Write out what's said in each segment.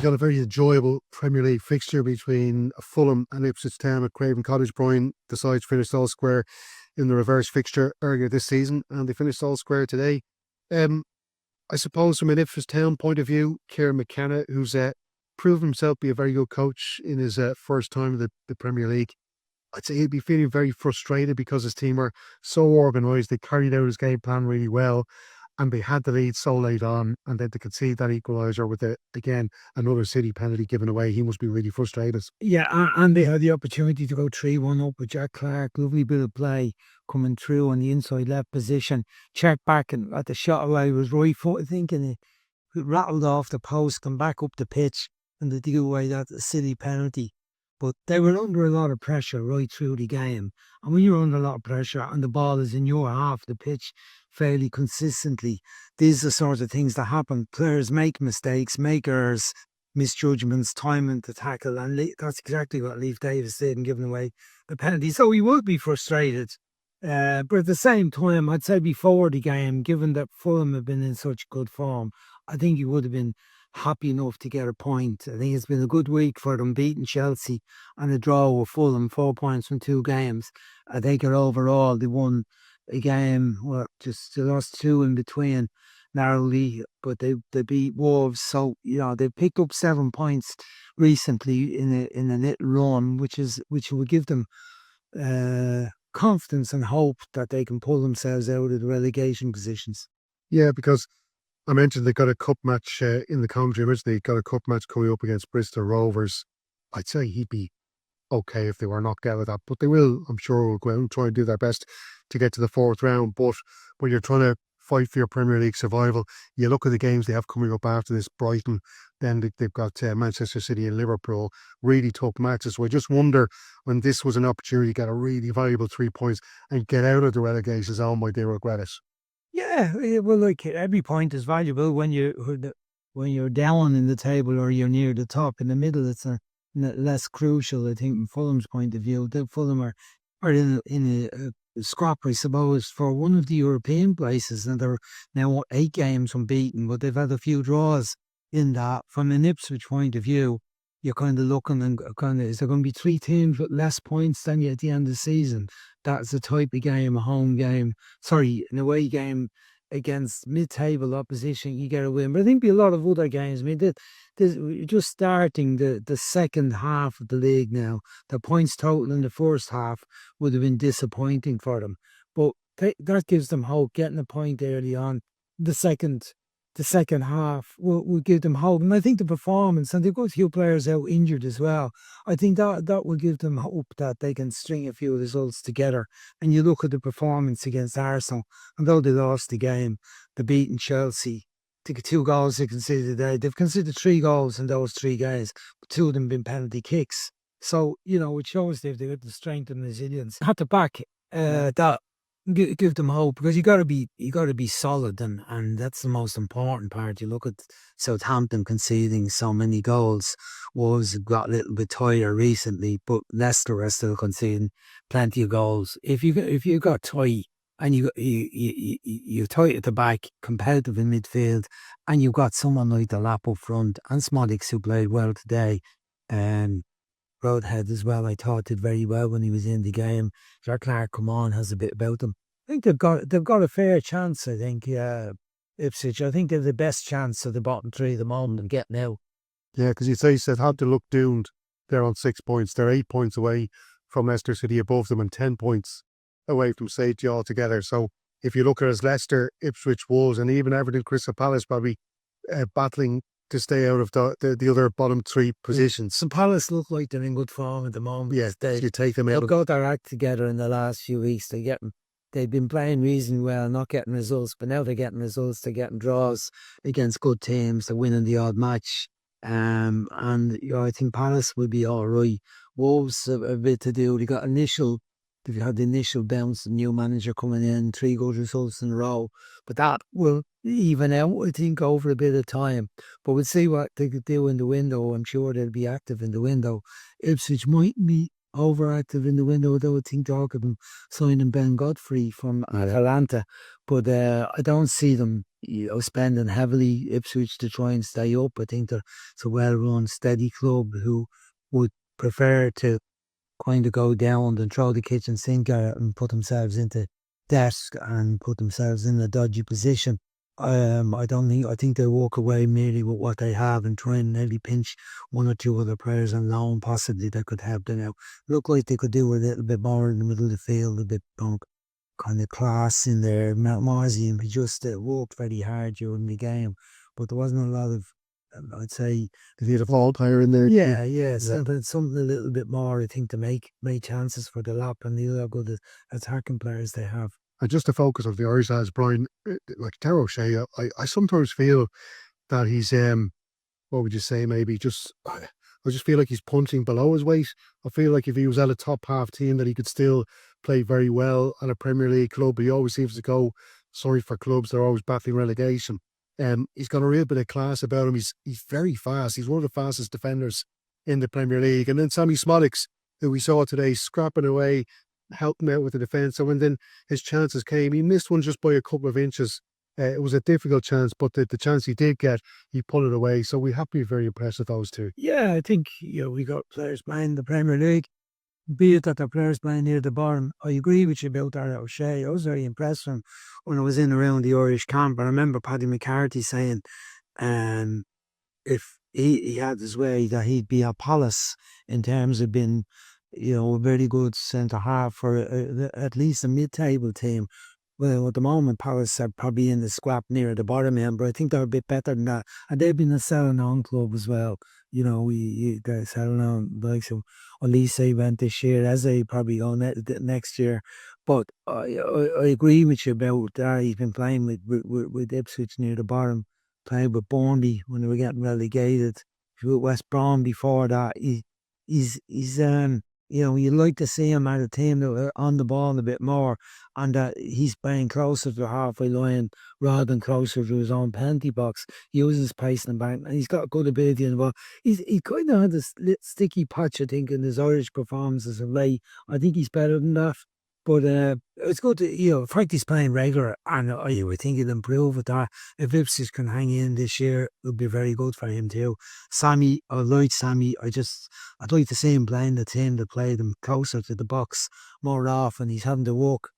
got a very enjoyable Premier League fixture between Fulham and Ipswich Town at Craven Cottage. Brian, the sides finished all square in the reverse fixture earlier this season, and they finished all square today. I suppose from an Ipswich Town point of view, Kieran McKenna, who's proven himself to be a very good coach in his first time in the Premier League, I'd say he'd be feeling very frustrated because his team are so organised. They carried out his game plan really well, and they had the lead so late on, and then to concede that equaliser with again another City penalty given away. He must be really frustrated. Yeah, and they had the opportunity to go 3-1 up with Jack Clark. Lovely bit of play coming through on the inside left position. Checked back and at the shot away was right foot, I think, and it rattled off the post, come back up the pitch, and they give away that City penalty. But they were under a lot of pressure right through the game. And when you're under a lot of pressure and the ball is in your half of the pitch fairly consistently, these are the sorts of things that happen. Players make mistakes, make errors, misjudgments, timing to tackle. And that's exactly what Leif Davis did in giving away the penalty. So he would be frustrated. But at the same time, I'd say before the game, given that Fulham have been in such good form, I think he would have been happy enough to get a point. I think it's been a good week for them, beating Chelsea and a draw with Fulham, 4 points from 2 games. I think overall they won a game, they lost 2 in between narrowly, but they beat Wolves. So, they picked up 7 points recently in a little run, which will give them confidence and hope that they can pull themselves out of the relegation positions. Yeah, because I mentioned they got a cup match in the commentary. Originally, they got a cup match coming up against Bristol Rovers. I'd say he'd be okay if they were knocked out of that, but they will, I'm sure, will go out and try and do their best to get to the 4th round. But when you're trying to fight for your Premier League survival, you look at the games they have coming up after this. Brighton, then they've got Manchester City and Liverpool, really tough matches. So I just wonder when this was an opportunity to get a really valuable 3 points and get out of the relegation zone, might they regret it? Yeah, well, like every point is valuable when you're down in the table or you're near the top. In the middle, it's less crucial, I think, from Fulham's point of view. The Fulham are in a scrap, I suppose, for one of the European places, and they're now 8 games unbeaten, but they've had a few draws in that. From an Ipswich point of view, you're kind of looking and is there going to be 3 teams with less points than you at the end of the season? That's the type of game, an away game against mid-table opposition, you get a win. But I think there'll be a lot of other games. I mean, we're just starting the second half of the league now. The points total in the first half would have been disappointing for them. But that gives them hope, getting a point early on. The second half will give them hope. And I think the performance, and they've got a few players out injured as well, I think that will give them hope that they can string a few results together. And you look at the performance against Arsenal, and though they lost the game, they beaten Chelsea. I think 2 goals they conceded today. They've conceded 3 goals in those 3 games, but 2 of them been penalty kicks. So, it shows they've got the strength and resilience. Had to back that. Give them hope, because you got to be solid, and that's the most important part. You look at Southampton conceding so many goals. Wolves got a little bit tighter recently, but Leicester are still conceding plenty of goals. If you got tight and you tight at the back, competitive in midfield, and you've got someone like the lap up front and Szmodics, who played well today, Broadhead as well, I thought did very well when he was in the game. Jack Clark, come on, has a bit about them. I think they've got a fair chance. I think Ipswich. I think they're the best chance of the bottom 3 at the moment of getting out. Yeah, because you said had to look doomed. They're on 6 points. They're 8 points away from Leicester City above them and 10 points away from safety altogether. So if you look at it as Leicester, Ipswich, Wolves, and even Everton, Crystal Palace probably battling to stay out of the other bottom 3 positions. St. Palace look like they're in good form at the moment. Yes, you take them out. They've got their act together in the last few weeks. They've been playing reasonably well, not getting results, but now they're getting results. They're getting draws against good teams. They're winning the odd match. And I think Palace will be all right. Wolves have a bit to do. They've had the initial bounce, the new manager coming in, 3 good results in a row. But that will even out, I think, over a bit of time. But we'll see what they could do in the window. I'm sure they'll be active in the window. Ipswich might be overactive in the window, though I think talk of them signing Ben Godfrey from Atalanta. But I don't see them, spending heavily Ipswich to try and stay up. I think it's a well-run, steady club who would prefer to kind of go down and throw the kitchen sink at it and put themselves into debt and put themselves in a dodgy position. I think they'll walk away merely with what they have and try and maybe pinch one or two other players on loan, possibly that could help them out. Look like they could do a little bit more in the middle of the field, a bit kind of class in there. Marzi and he just worked very hard during the game, but there wasn't a lot of, I'd say, If you had a ball player in there. yeah, something a little bit more, I think, to make chances for the lap and the other good attacking players they have. And just to focus on the Irish lads, Brian, like Darragh O'Shea, I sometimes feel that he's, what would you say, maybe just, I just feel like he's punching below his weight. I feel like if he was at a top half team that he could still play very well at a Premier League club. He always seems to go, sorry for clubs, they're always battling relegation. He's got a real bit of class about him. He's very fast. He's one of the fastest defenders in the Premier League. And then Sammy Szmodics, who we saw today, scrapping away, helping out with the defence. So when then his chances came, he missed one just by a couple of inches. It was a difficult chance, but the chance he did get, he pulled it away. So we have to be very impressed with those two. Yeah, I think we got players playing the Premier League, be it that the players playing near the bottom. I agree with you about Darragh O'Shea. I was very impressed when I was in around the Irish camp. I remember Paddy McCarthy saying, if he had his way, that he'd be a Palace in terms of being, a very good centre half for at least a mid-table team. Well, at the moment, Palace are probably in the scrap near the bottom end, but I think they're a bit better than that. And they've been a selling on club as well. They're selling on, like, so Elise went this year, as they probably go next year. But I agree with you about that. He's been playing with Ipswich near the bottom, playing with Bournemouth when they were getting relegated. With West Brom before that, he's you'd like to see him at a team that are on the ball a bit more, and that he's playing closer to the halfway line rather than closer to his own penalty box. He uses pace in the back, and he's got good ability in the ball. He kind of had this sticky patch, I think, in his Irish performances of late. I think he's better than that. But it's good to, Frankie's playing regular, and I would think he'll improve with that. If Ipswich can hang in this year, it'll be very good for him too. Sammy, I like Sammy. I'd like to see him playing the team that played him closer to the box more often. He's having to work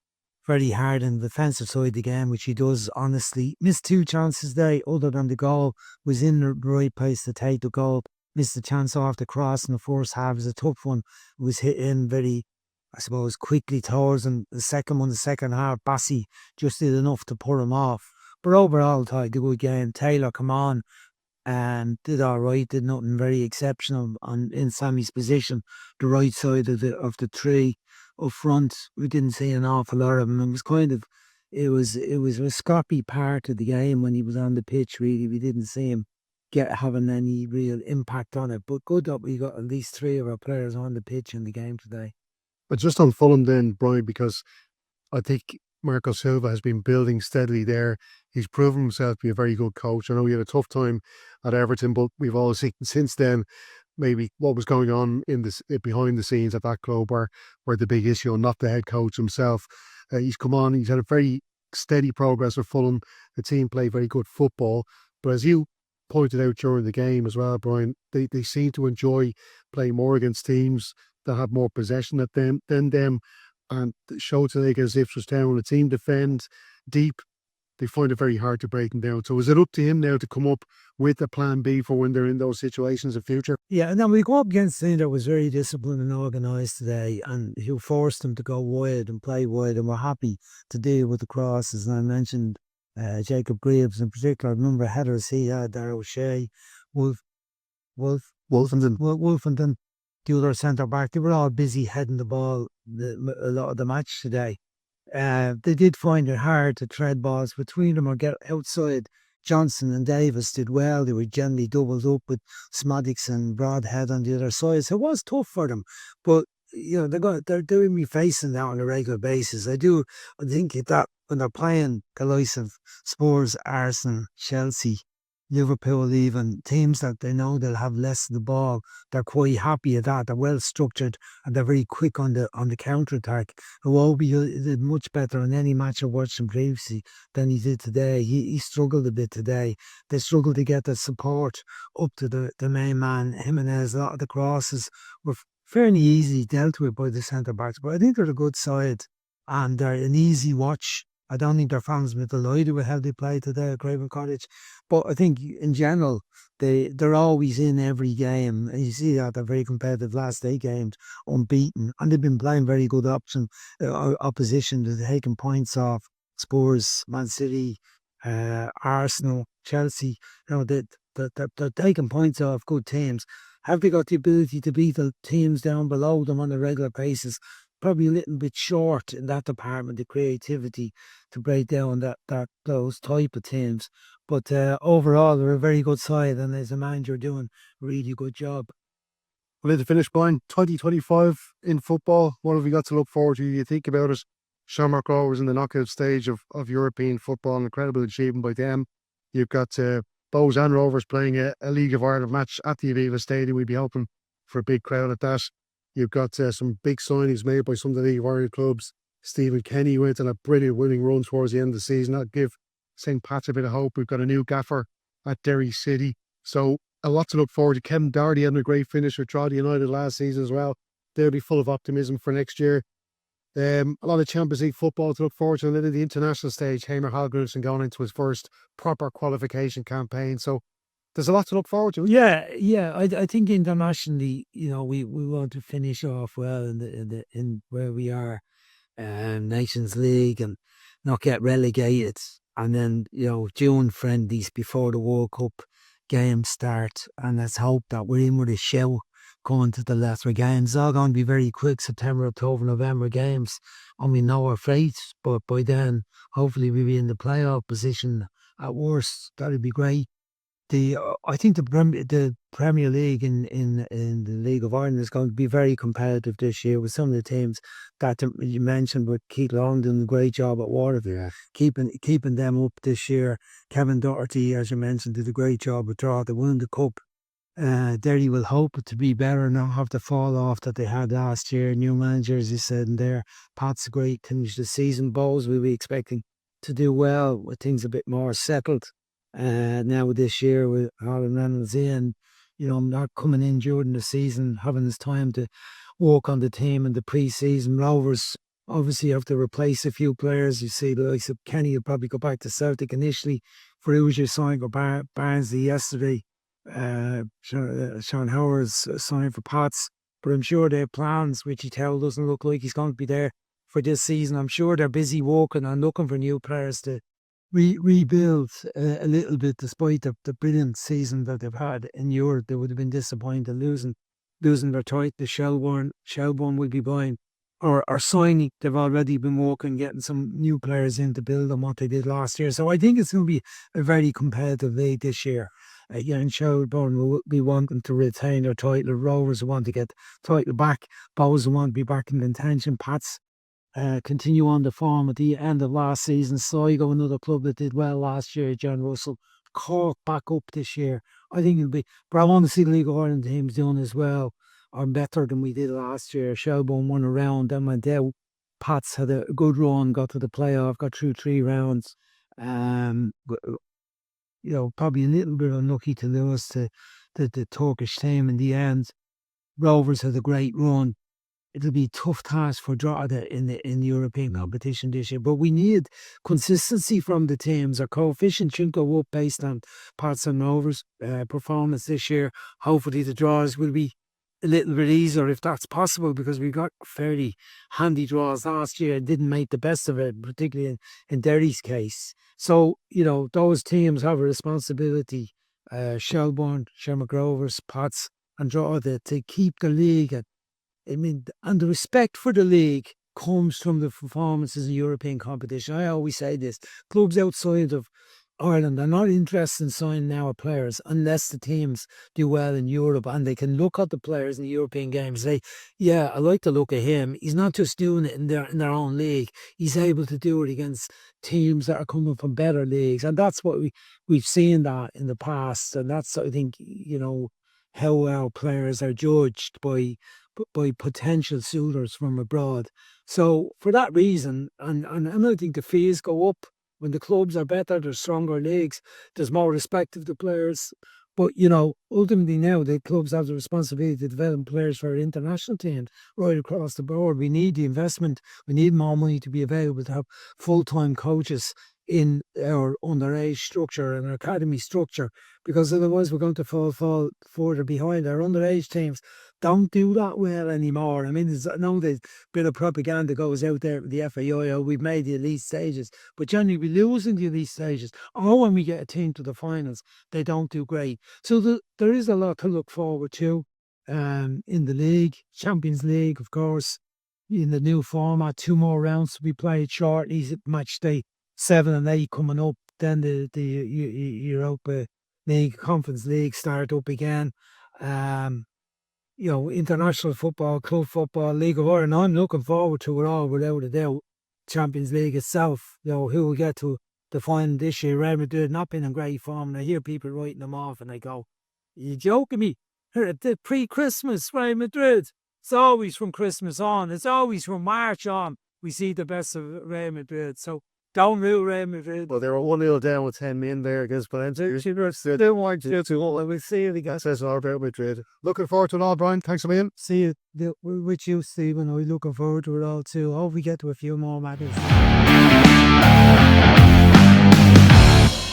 very hard in the defensive side of the game, which he does honestly. Missed 2 chances there, other than the goal. Was in the right place to take the goal. Missed the chance off the cross in the first half. It was a tough one. It was hit in very, I suppose, quickly towards, and the second half, Bassi just did enough to put him off. But overall, I did a good game. Taylor come on and did all right, did nothing very exceptional in Sammy's position, the right side of the three up front. We didn't see an awful lot of him. It was a scrappy part of the game when he was on the pitch. Really, we didn't see him having any real impact on it. But good that we got at least 3 of our players on the pitch in the game today. But just on Fulham then, Brian, because I think Marco Silva has been building steadily there. He's proven himself to be a very good coach. I know he had a tough time at Everton, but we've all seen since then maybe what was going on behind the scenes at that club where the big issue, and not the head coach himself. He's come on, he's had a very steady progress with Fulham. The team play very good football. But as you pointed out during the game as well, Brian, they seem to enjoy playing more against teams that have more possession than them. And the show today against Ipswich Town, the team defend deep. They find it very hard to break them down. So is it up to him now to come up with a plan B for when they're in those situations in future? Yeah, and then we go up against a team that was very disciplined and organised today, and who forced them to go wide and play wide, and were happy to deal with the crosses. And I mentioned Jacob Greaves in particular. I remember headers he had, Darragh O'Shea, Wolfenden, the other centre back. They were all busy heading the ball a lot of the match today. They did find it hard to tread balls between them or get outside. Johnson and Davis did well. They were generally doubled up with Szmodics and Broadhead on the other side. So it was tough for them. But they're going to be facing that on a regular basis. I think that when they're playing the likes of Spurs, Arsenal, Chelsea, Liverpool, even teams that they know they'll have less of the ball, they're quite happy at that. They're well structured and they're very quick on the counter attack. Iwobi did much better in any match I've watched him previously than he did today. He struggled a bit today. They struggled to get the support up to the main man, Jimenez. A lot of the crosses were fairly easy dealt with by the centre backs, but I think they're a good side and they're an easy watch. I don't think their fans will be delighted with how they played today at Craven Cottage. But I think in general, they're always in every game. And you see that they're very competitive. Last 8 games, unbeaten. And they've been playing very good opposition. They're taking points off Spurs, Man City, Arsenal, Chelsea. They're taking points off good teams. Have they got the ability to beat the teams down below them on a regular basis? Probably a little bit short in that department, the creativity to break down those type of teams. But overall, they're a very good side, and as a manager, doing a really good job. Well, to finish, Brian, 2025 in football, what have we got to look forward to? You think about it, Shamrock Rovers in the knockout stage of European football, an incredible achievement by them. You've got Bows and Rovers playing a League of Ireland match at the Aviva Stadium. We'd be hoping for a big crowd at that. You've got some big signings made by some of the League of Ireland clubs. Stephen Kenny went on a brilliant winning run towards the end of the season. That'll give St. Pat's a bit of hope. We've got a new gaffer at Derry City. So a lot to look forward to. Kevin Doherty had a great finish with Drogheda United last season as well. They'll be full of optimism for next year. A lot of Champions League football to look forward to. And then at the international stage, Heimir Hallgrímsson going into his first proper qualification campaign. So there's a lot to look forward to. Yeah. I think internationally, we want to finish off well in where we are, Nations League, and not get relegated. And then June friendlies before the World Cup games start, and let's hope that we're in with a show going to the latter games. It's all going to be very quick, September, October, November games, and we know our fate. But by then, hopefully, we'll be in the playoff position. At worst, that'd be great. I think the Premier League in the League of Ireland is going to be very competitive this year with some of the teams that you mentioned. With Keith Long doing a great job at Waterford, keeping them up this year. Kevin Doherty, as you mentioned, did a great job with Drogheda. They won the cup. Derry will hope to be better, not have the fall off that they had last year. New manager, as you said, in there. Pat's a great finish the season. Bowes we'll be expecting to do well with things a bit more settled. Now this year with Alan Reynolds in, not coming in during the season, having his time to work on the team in the pre-season. Rovers obviously have to replace a few players. You see the likes of Kenny will probably go back to Celtic initially. Ferrugia signed for Barnsley yesterday. Sean Howard's signed for Pats, but I'm sure they have plans. Richie Towell doesn't look like he's going to be there for this season. I'm sure they're busy working and looking for new players to rebuild a little bit, despite the brilliant season that they've had in Europe. They would have been disappointed losing their title. The Shelbourne will be buying or signing. They've already been working, getting some new players in to build on what they did last year. So I think it's going to be a very competitive league this year. Again, Shelbourne will be wanting to retain their title. Rovers want to get the title back. Bowes want to be back in contention. Pats continue on the form at the end of last season. Sligo, another club that did well last year, John Russell. Cork back up this year. I think it'll be, but I want to see the League of Ireland teams doing as well or better than we did last year. Shelbourne won a round, then went out. Pats had a good run, got to the playoff, got through 3 rounds. Probably a little bit unlucky to lose to the Turkish team in the end. Rovers had a great run. It'll be a tough task for Drogheda in the European competition this year. But we need consistency from the teams. Our coefficient should go up based on Pats and Rovers' performance this year. Hopefully the draws will be a little bit easier if that's possible, because we got fairly handy draws last year and didn't make the best of it, particularly in Derry's case. So, those teams have a responsibility, Shelbourne, Shamrock Rovers, Pats and Drogheda, to keep the league and the respect for the league comes from the performances in European competition. I always say this: clubs outside of Ireland are not interested in signing our players unless the teams do well in Europe and they can look at the players in the European games and say, yeah, I like to look at him. He's not just doing it in their own league. He's able to do it against teams that are coming from better leagues. And that's what we've seen that in the past. And that's, I think, how our players are judged by potential suitors from abroad. So for that reason, and I think the fees go up when the clubs are better, there's stronger leagues, there's more respect of the players. But, ultimately now the clubs have the responsibility to develop players for our international teams right across the board. We need the investment. We need more money to be available to have full-time coaches in our underage structure and our academy structure, because otherwise we're going to fall further behind. Our underage teams don't do that well anymore. I mean, I know there's a bit of propaganda goes out there with the FAI, we've made the elite stages, but generally we're losing the elite stages. Or when we get a team to the finals, they don't do great. So there is a lot to look forward to in the league, Champions League, of course, in the new format, 2 more rounds to be played shortly, match day 7 and 8 coming up, then the Europa League, Conference League start up again. International football, club football, League of Ireland. I'm looking forward to it all without a doubt. Champions League itself, who will get to the final this year. Real Madrid not been in great form, and I hear people writing them off, and I go, "Are you joking me? The pre-Christmas Real Madrid. It's always from Christmas on. It's always from March on. We see the best of Real Madrid. So don't rule Real Madrid." Well, they were 1-0 down with 10 men there against Valencia. They didn't want to do too well. We'll see if he gets us all about Madrid. Looking forward to it all, Brian. Thanks a million. See you with you, Stephen. I'm looking forward to it all too. I hope we get to a few more matches.